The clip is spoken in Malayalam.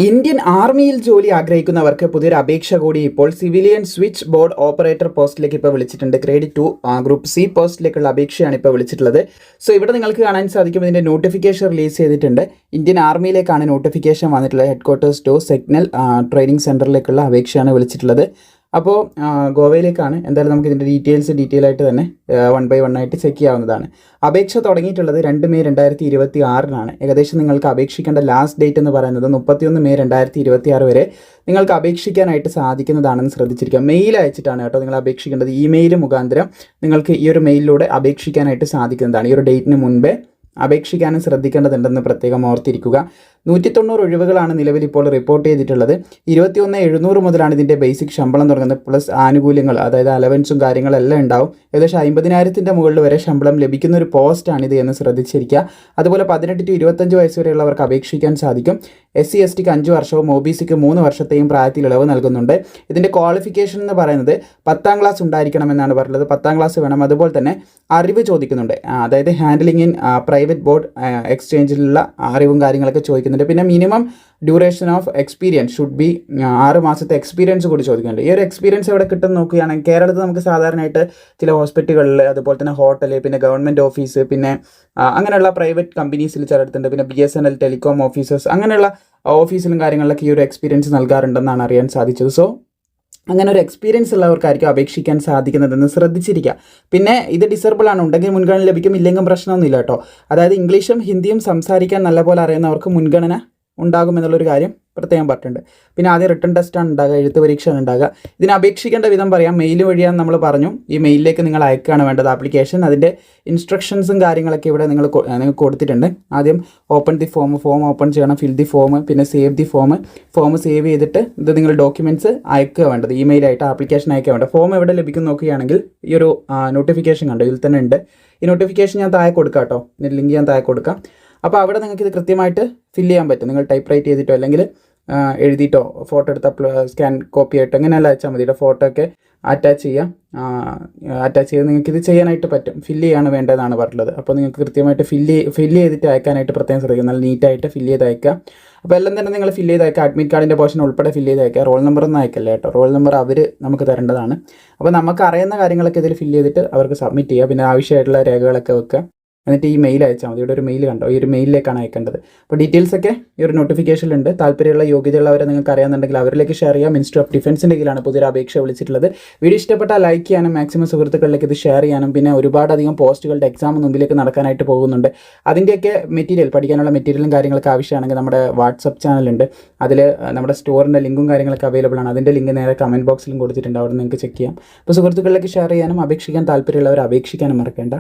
ഇന്ത്യൻ ആർമിയിൽ ജോലി ആഗ്രഹിക്കുന്നവർക്ക് പുതിയൊരു അപേക്ഷ കൂടി ഇപ്പോൾ സിവിലിയൻ സ്വിച്ച് ബോർഡ് ഓപ്പറേറ്റർ പോസ്റ്റിലേക്ക് ഇപ്പോൾ വിളിച്ചിട്ടുണ്ട്. ഗ്രേഡ് 2 ഗ്രൂപ്പ് സി പോസ്റ്റിലേക്കുള്ള അപേക്ഷയാണ് ഇപ്പോൾ വിളിച്ചിട്ടുള്ളത്. സോ ഇവിടെ നിങ്ങൾക്ക് കാണാൻ സാധിക്കും ഇതിൻ്റെ നോട്ടിഫിക്കേഷൻ റിലീസ് ചെയ്തിട്ടുണ്ട്. ഇന്ത്യൻ ആർമിയിലേക്കാണ് നോട്ടിഫിക്കേഷൻ വന്നിട്ടുള്ളത്. ഹെഡ്ക്വാർട്ടേഴ്സ് ടു സിഗ്നൽ ട്രെയിനിങ് സെൻറ്ററിലേക്കുള്ള അപേക്ഷയാണ് വിളിച്ചിട്ടുള്ളത്. അപ്പോൾ ഗോവയിലേക്കാണ്. എന്തായാലും നമുക്ക് ഇതിൻ്റെ ഡീറ്റെയിൽ ആയിട്ട് തന്നെ 1 by 1 ആയിട്ട് ചെക്ക് ചെയ്യാവുന്നതാണ്. അപേക്ഷ തുടങ്ങിയിട്ടുള്ളത് 2 മെയ് 2026 ഏകദേശം നിങ്ങൾക്ക് അപേക്ഷിക്കേണ്ട ലാസ്റ്റ് ഡേറ്റ് എന്ന് പറയുന്നത് 31 മെയ് 2026 വരെ നിങ്ങൾക്ക് അപേക്ഷിക്കാനായിട്ട് സാധിക്കുന്നതാണെന്ന് ശ്രദ്ധിച്ചിരിക്കുക. മെയിൽ അയച്ചിട്ടാണ് കേട്ടോ നിങ്ങൾ അപേക്ഷിക്കേണ്ടത്. ഇമെയിൽ മുഖാന്തരം നിങ്ങൾക്ക് ഈ ഒരു മെയിലിലൂടെ അപേക്ഷിക്കാനായിട്ട് സാധിക്കുന്നതാണ്. ഈ ഒരു ഡേറ്റിന് മുൻപേ അപേക്ഷിക്കാനും ശ്രദ്ധിക്കേണ്ടതുണ്ടെന്ന് പ്രത്യേകം ഓർത്തിരിക്കുക. 190 ഒഴിവുകളാണ് നിലവിൽ ഇപ്പോൾ റിപ്പോർട്ട് ചെയ്തിട്ടുള്ളത്. 21,700 മുതലാണ് ഇതിൻ്റെ ബേസിക് ശമ്പളം തുടങ്ങുന്നത്. പ്ലസ് ആനുകൂല്യങ്ങൾ, അതായത് അലവൻസും കാര്യങ്ങളെല്ലാം ഉണ്ടാവും. ഏകദേശം 50,000 മുകളിൽ വരെ ശമ്പളം ലഭിക്കുന്ന ഒരു പോസ്റ്റാണിത് എന്ന് ശ്രദ്ധിച്ചിരിക്കുക. അതുപോലെ 18 to 25 വയസ്സ് വരെയുള്ളവർക്ക് അപേക്ഷിക്കാൻ സാധിക്കും. SC STക്ക് 5 വർഷവും OBCക്ക് 3 വർഷത്തെയും പ്രായത്തിൽ ഇളവ് നൽകുന്നുണ്ട്. ഇതിൻ്റെ ക്വാളിഫിക്കേഷൻ എന്ന് പറയുന്നത് 10ാം ക്ലാസ് ഉണ്ടായിരിക്കണമെന്നാണ് പറയുന്നത്. 10ാം ക്ലാസ് വേണം. അതുപോലെ തന്നെ അറിവ് ചോദിക്കുന്നുണ്ട്. അതായത് ഹാൻഡ്ലിംഗ് ഇൻ പ്രൈവറ്റ് ബോർഡ് എക്സ്ചേഞ്ചിലുള്ള അറിവും കാര്യങ്ങളൊക്കെ ചോദിക്കുന്നുണ്ട്. പിന്നെ minimum duration of experience should be 6 മാസത്തെ എക്സ്പീരിയൻസ് കൂടി ചോദിക്കുന്നുണ്ട്. ഈ ഒരു എക്സ്പീരിയൻസ് എവിടെ കിട്ടും നോക്കുകയാണെങ്കിൽ കേരളത്തിൽ നമുക്ക് സാധാരണയായിട്ട് ചില ഹോസ്പിറ്റലുകളിൽ, അതുപോലെ തന്നെ ഹോട്ടൽ, പിന്നെ ഗവൺമെൻറ് ഓഫീസ്, പിന്നെ അങ്ങനെയുള്ള പ്രൈവറ്റ് കമ്പനീസിൽ ചിലയിടത്തുണ്ട്. പിന്നെ BSNL ടെലികോം ഓഫീസേഴ്സ്, അങ്ങനെയുള്ള ഓഫീസിലും കാര്യങ്ങളിലൊക്കെ ഈ ഒരു എക്സ്പീരിയൻസ് നൽകാറുണ്ടെന്നാണ് അറിയാൻ സാധിച്ചത്. സോ അങ്ങനെ ഒരു എക്സ്പീരിയൻസ് ഉള്ളവർക്കായിരിക്കും അപേക്ഷിക്കാൻ സാധിക്കുന്നതെന്ന് ശ്രദ്ധിച്ചിരിക്കുക. പിന്നെ ഇത് ഡിസേബിൾ ആണ്, ഉണ്ടെങ്കിൽ മുൻഗണന ലഭിക്കും, ഇല്ലെങ്കിൽ പ്രശ്നമൊന്നുമില്ല കേട്ടോ. അതായത് ഇംഗ്ലീഷും ഹിന്ദിയും സംസാരിക്കാൻ നല്ലപോലെ അറിയുന്നവർക്ക് മുൻഗണന ഉണ്ടാകുമെന്നുള്ളൊരു കാര്യം പ്രത്യേകം പറഞ്ഞിട്ടുണ്ട്. പിന്നെ ആദ്യം റിട്ടൺ ടെസ്റ്റാണ് ഉണ്ടാകുക, എഴുത്ത് പരീക്ഷയാണ് ഉണ്ടാകുക. ഇതിന് അപേക്ഷിക്കേണ്ട വിധം പറയാം. മെയിൽ വഴിയാന്ന് നമ്മൾ പറഞ്ഞു. ഈ മെയിലിലേക്ക് നിങ്ങൾ അയക്കുകയാണ് വേണ്ടത് ആപ്ലിക്കേഷൻ. അതിൻ്റെ ഇൻസ്ട്രക്ഷൻസും കാര്യങ്ങളൊക്കെ ഇവിടെ നിങ്ങൾക്ക് കൊടുത്തിട്ടുണ്ട്. ആദ്യം ഓപ്പൺ ദി ഫോം ഓപ്പൺ ചെയ്യണം, ഫിൽ ദി ഫോം, പിന്നെ സേവ് ദി ഫോം സേവ് ചെയ്തിട്ട് ഇത് നിങ്ങൾ ഡോക്യുമെൻറ്റ്സ് അയക്കുക വേണ്ടത്. ഇമെയിലായിട്ട് ആപ്ലിക്കേഷൻ അയക്കുക വേണ്ടത്. ഫോം എവിടെ ലഭിക്കും നോക്കുകയാണെങ്കിൽ ഈ ഒരു നോട്ടിഫിക്കേഷൻ കണ്ടോ, ഇതിൽ തന്നെ ഉണ്ട്. ഈ നോട്ടിഫിക്കേഷൻ ഞാൻ താഴെ കൊടുക്കാം കേട്ടോ, ലിങ്ക് ഞാൻ താഴെ കൊടുക്കാം. അപ്പോൾ അവിടെ നിങ്ങൾക്ക് ഇത് കൃത്യമായിട്ട് ഫില്ല് ചെയ്യാൻ പറ്റും. നിങ്ങൾ ടൈപ്പ് റൈറ്റ് ചെയ്തിട്ടോ അല്ലെങ്കിൽ എഴുതിയിട്ടോ ഫോട്ടോ എടുത്ത സ്കാൻ കോപ്പി ആയിട്ടോ അങ്ങനെയല്ല അയച്ചാൽ മതി. ഫോട്ടോ ഒക്കെ അറ്റാച്ച് ചെയ്ത് നിങ്ങൾക്ക് ഇത് ചെയ്യാനായിട്ട് പറ്റും. ഫില്ല് ചെയ്യാണ് വേണ്ടതെന്നാണ് പറഞ്ഞത്. അപ്പോൾ നിങ്ങൾക്ക് കൃത്യമായിട്ട് ഫില്ല് ചെയ്തിട്ട് അയക്കാനായിട്ട് പ്രത്യേകം ശ്രദ്ധിക്കുക. നല്ല നീറ്റായിട്ട് ഫില്ല് ചെയ്ത് അയക്കുക. അപ്പോൾ എല്ലാം തന്നെ നിങ്ങൾ ഫില്ല് ചെയ്ത് അയക്കുക. അഡ്മിറ്റ് കാർഡിൻ്റെ പോർഷൻ ഉൾപ്പെടെ ഫില്ല് ചെയ്ത് അയക്കുക. റോൾ നമ്പർ ഒന്നും അയക്കല്ലേ കേട്ടോ. റോൾ നമ്പർ അവർ നമുക്ക് തരേണ്ടതാണ്. അപ്പോൾ നമുക്ക് അറിയുന്ന കാര്യങ്ങളൊക്കെ ഇതിൽ ഫില്ല് ചെയ്തിട്ട് അവർക്ക് സബ്മിറ്റ് ചെയ്യുക. പിന്നെ ആവശ്യമായിട്ടുള്ള രേഖകളൊക്കെ വെക്കുക. എന്നിട്ട് ഈ മെയിൽ അയച്ചാൽ മതി. ഇവിടെ ഒരു മെയിൽ കണ്ടോ, ഈ ഒരു മെയിലിലേക്കാണ് അയക്കേണ്ടത്. അപ്പോൾ ഡീറ്റെയിൽസൊക്കെ ഈ ഒരു നോട്ടിഫിക്കേഷനിലുണ്ട്. താല്പര്യമുള്ള യോഗ്യതയുള്ളവരെ നിങ്ങൾക്ക് അറിയാമെന്നുണ്ടെങ്കിൽ അവരിലേക്ക് ഷെയർ ചെയ്യാം. മിനിസ്ട്രി ഓഫ് ഡിഫൻസിൻ്റെ കീഴിലാണ് പുതിയൊരു അപേക്ഷ വിളിച്ചിട്ടുള്ളത്. വീഡിയോ ഇഷ്ടപ്പെട്ടാൽ ലൈക്ക് ചെയ്യാനും മാക്സിമം സുഹൃത്തുക്കളിലേക്ക് ഇത് ഷെയർ ചെയ്യാനും. പിന്നെ ഒരുപാടധികം പോസ്റ്റുകളുടെ എക്സാം മുമ്പിലേക്ക് നടക്കാനായിട്ട് പോകുന്നുണ്ട്. അതിൻ്റെയൊക്കെ മെറ്റീരിയൽ, പഠിക്കാനുള്ള മെറ്റീരിയലും കാര്യങ്ങളൊക്കെ ആവശ്യമാണെങ്കിൽ നമ്മുടെ വാട്സപ്പ് ചാനലുണ്ട്. അതിൽ നമ്മുടെ സ്റ്റോറിൻ്റെ ലിങ്കും കാര്യങ്ങളൊക്കെ അവൈലബിൾ ആണ്. അതിൻ്റെ ലിങ്ക് നേരെ കമൻറ്റ് ബോക്സിലും കൊടുത്തിട്ടുണ്ട്. അവിടെ നിങ്ങൾക്ക് ചെക്ക് ചെയ്യാം. അപ്പോൾ സുഹൃത്തുക്കളിലേക്ക് ഷെയർ ചെയ്യാനും അപേക്ഷിക്കാൻ താല്പര്യമുള്ളവർ അപേക്ഷിക്കാനും മറക്കേണ്ട.